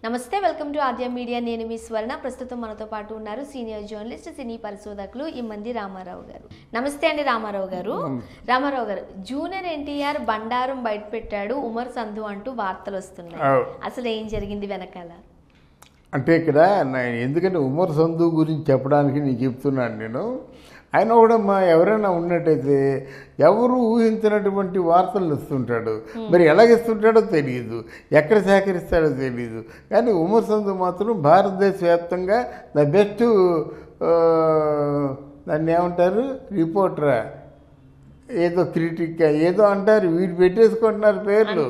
నమస్తే welcome to Aadya media నేను మీ స్వర్ణ ప్రస్తుతం మనతో పాటు ఉన్నారు సీనియర్ జర్నలిస్ట్ సినీ పరిశోధకులు ఇమ్మంది రామారావు గారు. నమస్తే అండి రామారావు గారు. రామారావు గారు, జూనియర్ ఎన్టీఆర్ బండారం బయట పెట్టాడు ఉమర్ సంధు అంటూ వార్తలు వస్తున్నాయి. అసలు ఏం జరిగింది వెనకాల? అంటే ఇక్కడ ఎందుకంటే ఉమర్ సంధు గురించి చెప్పడానికి నేను చెప్తున్నాను. నేను ఆయన కూడా ఎవరైనా ఉన్నట్టయితే ఎవరు ఊహించినటువంటి వార్తలు ఇస్తుంటాడు. మరి ఎలాగిస్తుంటాడో తెలియదు, ఎక్కడ సేకరిస్తాడో తెలియదు. కానీ ఉమర్ సంధు మాత్రం భారతదేశ వ్యాప్తంగా ద బెస్ట్ దాన్ని ఏమంటారు, రిపోర్టరా ఏదో క్రిటిక్ ఏదో అంటారు, వీడు పెట్టేసుకుంటున్నారు పేర్లు.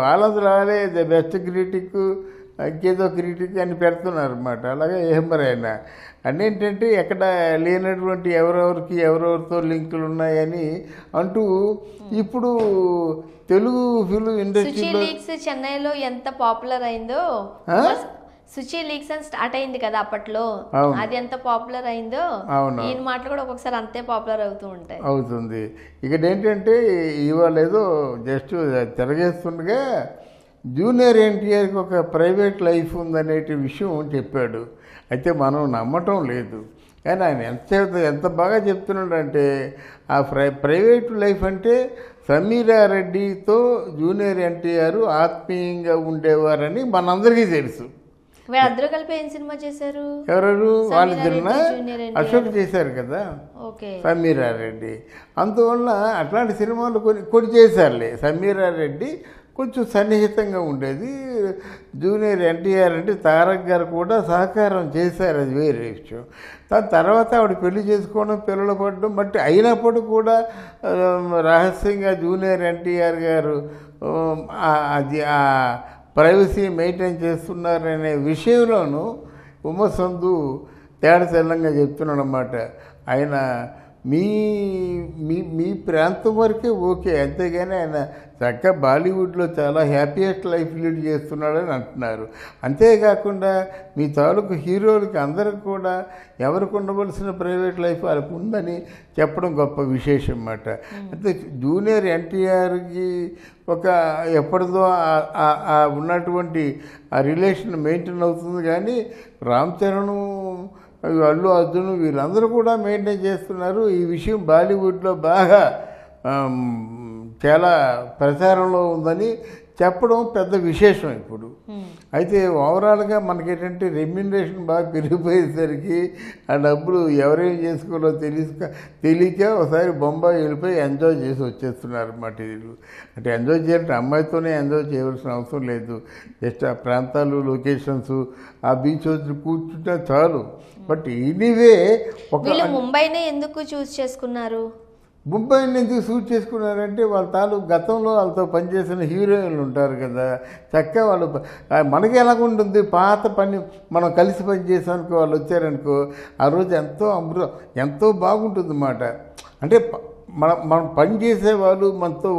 వాళ్ళందరూ రాలే ద బెస్ట్ క్రిటిక్ ఇంకేదో క్రిటిక్ అని పెడుతున్నారు అన్నమాట. అలాగే ఏమరైనా అన్నేంటంటే ఎక్కడ లేనటువంటి ఎవరెవరితో లింకులు ఉన్నాయని అంటూ ఇప్పుడు తెలుగు ఫిల్మ్ ఇండస్ట్రీలో చెన్నైలో ఎంత పాపులర్ అయిందో, సుచి లీక్స్ అని స్టార్ట్ అయింది కదా అప్పట్లో, అది ఎంత పాపులర్ అయిందో ఈయన మాటలు కూడా ఒక్కొక్కసారి అంతే పాపులర్ అవుతుంది. ఇక్కడ ఏంటంటే ఇవాళ ఏదో జస్ట్ తిరగేస్తుండగా జూనియర్ ఎన్టీఆర్కి ఒక ప్రైవేట్ లైఫ్ ఉందనే విషయం చెప్పాడు. అయితే మనం నమ్మటం లేదు. కానీ ఆయన ఎంత బాగా చెప్తున్నాడంటే ఆ ప్రైవేట్ లైఫ్ అంటే సమీరారెడ్డితో జూనియర్ ఎన్టీఆర్ ఆత్మీయంగా ఉండేవారని మనందరికీ తెలుసు. వాళ్ళిద్దరూ కలిపి ఏం సినిమా చేశారు? ఎవరు వాళ్ళిద్దరునా? అశోక్ చేశారు కదా సమీరారెడ్డి. అందువల్ల అట్లాంటి సినిమాలు కొన్ని చేశారులే. సమీరారెడ్డి కొంచెం సన్నిహితంగా ఉండేది. జూనియర్ ఎన్టీఆర్ అంటే తారక్ గారు కూడా సహకారం చేశారు, అది వేరే విషయం. దాని తర్వాత ఆవిడ పెళ్లి చేసుకోవడం, పిల్లలు పడడం, బట్ అయినప్పుడు కూడా రహస్యంగా జూనియర్ ఎన్టీఆర్ గారు అది ఆ ప్రైవసీ మెయింటైన్ చేస్తున్నారనే విషయంలోనూ ఉమర్ సంధు తేడా తెల్లంగా చెప్తున్నాడు అన్నమాట. ఆయన మీ ప్రాంతం వరకే ఓకే, అంతేగాని ఆయన చక్కగా బాలీవుడ్లో చాలా హ్యాపీయెస్ట్ లైఫ్ లీడ్ చేస్తున్నాడని అంటున్నారు. అంతేకాకుండా మీ తాలూకు హీరోలకి అందరికి కూడా ఎవరికి ఉండవలసిన ప్రైవేట్ లైఫ్ వాళ్ళకు ఉందని చెప్పడం గొప్ప విశేషం అన్నమాట. అయితే జూనియర్ ఎన్టీఆర్కి ఒక ఎప్పటిదో ఉన్నటువంటి ఆ రిలేషన్ మెయింటైన్ అవుతుంది. కానీ రామ్ చరణ్, అల్లు అర్జున్ వీళ్ళందరూ కూడా మెయింటైన్ చేస్తున్నారు. ఈ విషయం బాలీవుడ్లో బాగా చాలా ప్రచారంలో ఉందని చెప్పడం పెద్ద విశేషం ఇప్పుడు. అయితే ఓవరాల్గా మనకేంటంటే రెమ్యునరేషన్ బాగా పెరిగిపోయేసరికి ఆ డబ్బులు ఎవరేం చేసుకోవాలో తెలియక ఒకసారి బొంబాయి వెళ్ళిపోయి ఎంజాయ్ చేసి వచ్చేస్తున్నారు అన్నమాట. వీళ్ళు అంటే ఎంజాయ్ చేయాలంటే అమ్మాయితోనే ఎంజాయ్ చేయవలసిన అవసరం లేదు. జస్ట్ ఆ ప్రాంతాలు, లొకేషన్స్, ఆ బీచ్ వచ్చి కూర్చుంటే చాలు. బట్ ఎనీవే ముంబైనే ఎందుకు చూస్ చేసుకున్నారు? ముంబైని ఎందుకు షూట్ చేసుకున్నారంటే వాళ్ళ తాలూకు గతంలో వాళ్ళతో పనిచేసిన హీరోయిన్లు ఉంటారు కదా, చక్కగా వాళ్ళు మనకి ఎలాగుంటుంది పాత పని మనం కలిసి పనిచేసామనుకో, వాళ్ళు వచ్చారనుకో ఆ రోజు ఎంతో బాగుంటుంది అన్నమాట. అంటే మనం పనిచేసే వాళ్ళు, మనతో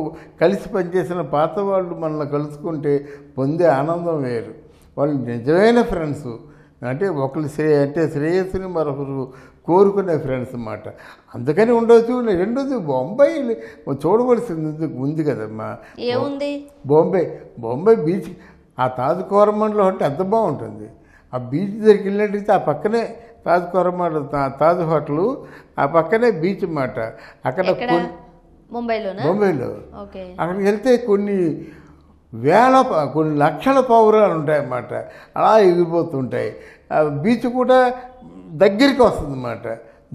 కలిసి పనిచేసిన పాత వాళ్ళు మనల్ని కలుసుకుంటే పొందే ఆనందం వేరు. వాళ్ళు నిజమైన ఫ్రెండ్స్. అంటే ఒకరు శ్రేయస్సుని మరొకరు కోరుకునే ఫ్రెండ్స్ అన్నమాట. అందుకని ఉండవచ్చు. రెండోది బొంబాయి చూడవలసింది ఉంది కదమ్మా. ఏముంది? బొంబాయి బీచ్, ఆ తాజ్ కోరమండలో అంటే ఎంత బాగుంటుంది. ఆ బీచ్ దగ్గరికి వెళ్ళినట్టయితే ఆ పక్కనే తాజ్ కోరమండ, తాజ్ హోటల్, ఆ పక్కనే బీచ్ అన్నమాట. అక్కడ ముంబైలో అక్కడికి వెళ్తే కొన్ని లక్షల పౌరాలు ఉంటాయన్నమాట. అలా ఎగిరిపోతుంటాయి. బీచ్ కూడా దగ్గరికి వస్తుందన్నమాట,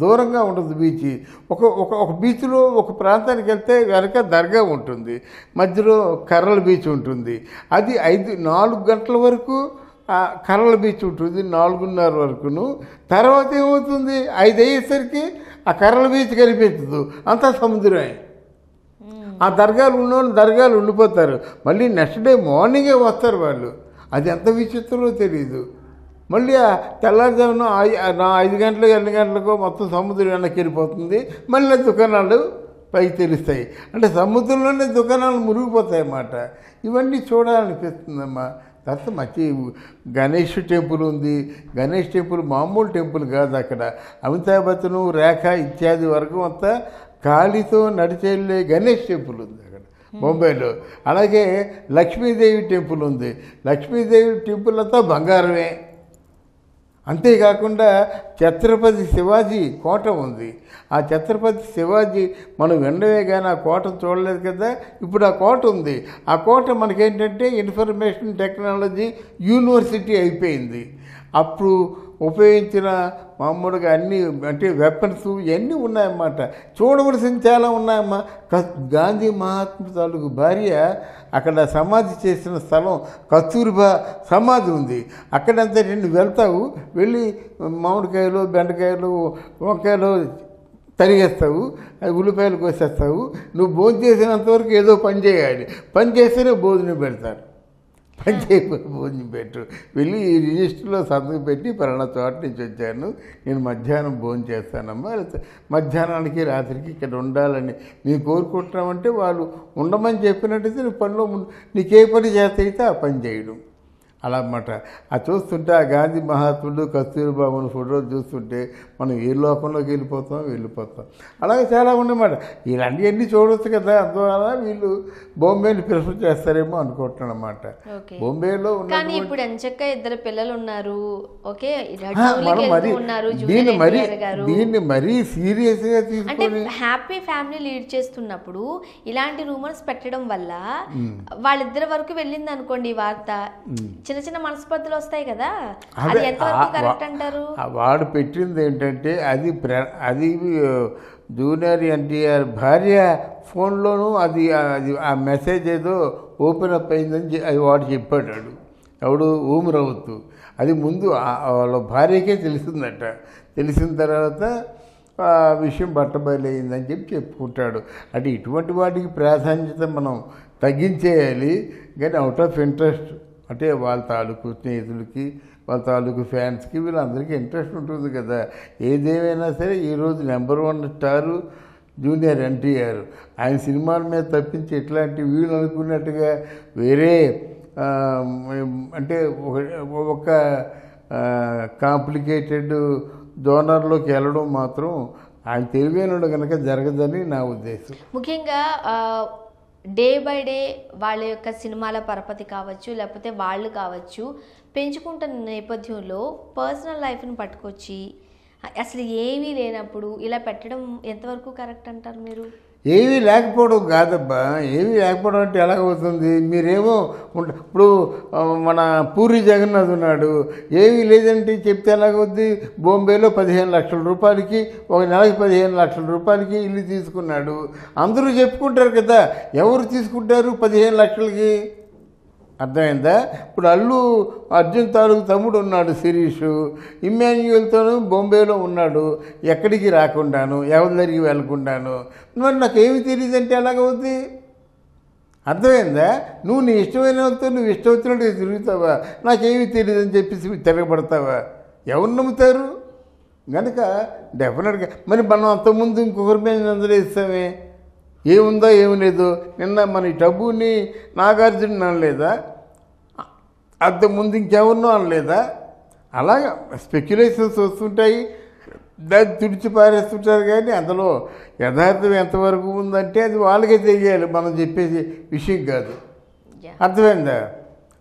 దూరంగా ఉంటుంది బీచ్. ఒక బీచ్లో ఒక ప్రాంతానికి వెళ్తే వెనక దర్గా ఉంటుంది, మధ్యలో కర్రల బీచ్ ఉంటుంది. అది 4 గంటల వరకు కర్రల బీచ్ ఉంటుంది, 4:30 వరకును. తర్వాత ఏమవుతుంది, 5 అయ్యేసరికి ఆ కర్రల బీచ్ కనిపించదు, అంతా సముద్రమే. ఆ దర్గాలు ఉండిపోతారు. మళ్ళీ నెక్స్ట్ డే మార్నింగే వస్తారు వాళ్ళు. అది ఎంత విచిత్రమో తెలీదు. మళ్ళీ ఆ తెల్లారుజామున 5 గంటలకు 2 గంటలకో మొత్తం సముద్రం వెనక్కి వెళ్ళిపోతుంది. మళ్ళీ దుకాణాలు పైకి తెలుస్తాయి. అంటే సముద్రంలోనే దుకాణాలు మురిగిపోతాయి అన్నమాట. ఇవన్నీ చూడాలనిపిస్తుందమ్మా. తర్వాత మంచి గణేష్ టెంపుల్ ఉంది. గణేష్ టెంపుల్ మామూలు టెంపుల్ కాదు. అక్కడ అమితాబ్ బచ్చన్, రేఖ ఇత్యాది వర్గం అంతా కాలితో నడిచెళ్ళే గణేష్ టెంపుల్ ఉంది అక్కడ. బొంబాయిలో. అలాగే లక్ష్మీదేవి టెంపుల్ ఉంది. లక్ష్మీదేవి టెంపుల్ అంతా బంగారమే. అంతేకాకుండా ఛత్రపతి శివాజీ కోట ఉంది. ఆ ఛత్రపతి శివాజీ మనం వినడమే కానీ ఆ కోట చూడలేదు కదా. ఇప్పుడు ఆ కోట ఉంది. ఆ కోట మనకేంటంటే ఇన్ఫర్మేషన్ టెక్నాలజీ యూనివర్సిటీ అయిపోయింది. అప్పుడు ఉపయోగించిన మామూలుగా అన్ని అంటే వెపన్స్ ఇవన్నీ ఉన్నాయన్నమాట. చూడవలసింది చాలా ఉన్నాయమ్మా. గాంధీ మహాత్మ తాలూకు భార్య అక్కడ సమాధి చేసిన స్థలం కస్తూర్బా సమాధి ఉంది. అక్కడంతా నేను వెళ్తావు, వెళ్ళి మామిడికాయలు, బెండకాయలు, వంకాయలు తరిగేస్తావు, అది ఉల్లిపాయలు కోసేస్తావు. నువ్వు భోజనం చేసినంతవరకు ఏదో పని చేయాలి. పని చేస్తేనే భోజనం పెడతారు. పని చేయకపోతే భోజనం పెట్టు. వెళ్ళి ఈ రిజిస్టర్లో సంతకం పెట్టి పలానా చోట నుంచి వచ్చాను, నేను మధ్యాహ్నం భోజనం చేస్తానమ్మా, మధ్యాహ్నానికి రాత్రికి ఇక్కడ ఉండాలని మేము కోరుకుంటున్నామంటే వాళ్ళు ఉండమని చెప్పినట్టయితే నువ్వు పనిలో నీకే పని చేస్తే ఆ పని చేయడం అలా అన్నమాట. అది చూస్తుంటే ఆ గాంధీ మహాత్ముడు కస్తూరిబాబుని ఫోటోలు చూస్తుంటే మనం ఏ లోకంలోకి వెళ్ళిపోతాం. అలాగే చాలా ఉన్నమాట. ఇలాంటివన్నీ చూడవచ్చు కదా. అందువల్ల వీళ్ళు బొంబేని ప్రిఫర్ చేస్తారేమో అనుకుంటున్నాను అన్నమాట. బొంబేలో కానీ ఇప్పుడు ఎంచక్క ఇద్దరు పిల్లలు ఉన్నారు. ఓకే, మనం మరి దీన్ని మరీ సీరియస్గా తీసుకొని హ్యాపీ ఫ్యామిలీ లీడ్ చేస్తున్నప్పుడు ఇలాంటి రూమర్స్ పెట్టడం వల్ల వాళ్ళిద్దరి వరకు వెళ్ళింది అనుకోండి వార్త, చిన్న చిన్న మనస్పర్ధలు వస్తాయి కదా. అది ఎంతవరకు కరెక్ట్ అంటారు? వాడు పెట్టింది ఏంటంటే అది జూనియర్ ఎన్టీఆర్ భార్య ఫోన్లోనూ అది ఆ మెసేజ్ ఏదో ఓపెన్ అప్ అయిందని అది వాడు చెప్పాడు. ఎవడు ఊమరవుతూ అది ముందు వాళ్ళ భార్యకే తెలిసిందట. తెలిసిన తర్వాత ఆ విషయం బట్టబయలైందని చెప్పుకుంటాడు. అంటే ఇటువంటి వాటికి ప్రాధాన్యత మనం తగ్గించేయాలి. కానీ అవుట్ ఆఫ్ ఇంట్రెస్ట్ అంటే వాళ్ళ తాలూకు స్నేహితులకి, వాళ్ళ తాలూకు ఫ్యాన్స్కి, వీళ్ళందరికీ ఇంట్రెస్ట్ ఉంటుంది కదా. ఏదేమైనా సరే ఈరోజు నెంబర్ 1 స్టారు జూనియర్ ఎన్టీఆర్. ఆయన సినిమాల మీద తప్పించి ఇట్లాంటి వీళ్ళు అనుకున్నట్టుగా వేరే అంటే ఒక కాంప్లికేటెడ్ జోనర్లోకి వెళ్ళడం మాత్రం ఆయన తెలివైనడు కనుక జరగదని నా ఉద్దేశం. ముఖ్యంగా డే బై డే వాళ్ళ యొక్క సినిమాల పరపతి కావచ్చు, లేకపోతే వాళ్ళు కావచ్చు, పెంచుకుంటున్న నేపథ్యంలో పర్సనల్ లైఫ్ని పట్టుకొచ్చి అసలు ఏమీ లేనప్పుడు ఇలా పెట్టడం ఎంతవరకు కరెక్ట్ అంటారు మీరు? ఏమీ లేకపోవడం కాదబ్బా. ఏమీ లేకపోవడం అంటే ఎలాగవుతుంది? మీరేమో ఇప్పుడు మన పూరి జగన్నాథ్ ఉన్నాడు, ఏమీ లేదంటే చెప్తే ఎలాగవుద్ది? బొంబేలో 15 లక్షల రూపాయలకి ఒక నెలకి 15 లక్షల రూపాయలకి ఇల్లు తీసుకున్నాడు. అందరూ చెప్పుకుంటారు కదా. ఎవరు తీసుకుంటారు 15 లక్షలకి? అర్థమైందా? ఇప్పుడు అల్లు అర్జున్ తాలూకు తమ్ముడు ఉన్నాడు శిరీషు, ఇమ్మాన్యుయల్తోనూ బొంబేలో ఉన్నాడు. ఎక్కడికి రాకుండాను, ఎవరి దగ్గరికి వెళ్ళకుండాను. మరి నాకేమి తెలియదంటే ఎలాగవుద్ది? అర్థమైందా? నువ్వు నీ ఇష్టమైన వాళ్ళతో నువ్వు ఇష్టం వచ్చినట్టుగా తిరుగుతావా? నాకేమీ తెలియదని చెప్పేసి తిరగబడతావా? ఎవరు నమ్ముతారు? కనుక డెఫినెట్గా మరి మనం అంతకుముందు ఇంకొకరి మీద నిందలేస్తామే. ఏముందో ఏమి లేదు. నిన్న మన టబ్బుని నాగార్జున అనలేదా? అంతకుముందు ఇంకెవరినో అనలేదా? అలాగా స్పెక్యులేషన్స్ వస్తుంటాయి, దాన్ని తుడిచి పారేస్తుంటారు. కానీ అందులో యథార్థం ఎంతవరకు ఉందంటే అది వాళ్ళకే తెలియాలి, మనం చెప్పేసి విషయం కాదు. అర్థమైందా?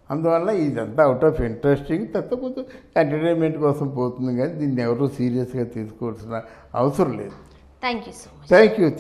అందువల్ల ఇదంతా అవుట్ ఆఫ్ ఇంట్రెస్టింగ్, తక్కువ ఎంటర్టైన్మెంట్ కోసం పోతుంది. కానీ దీన్ని ఎవరూ సీరియస్గా తీసుకోవాల్సిన అవసరం లేదు. Thank you.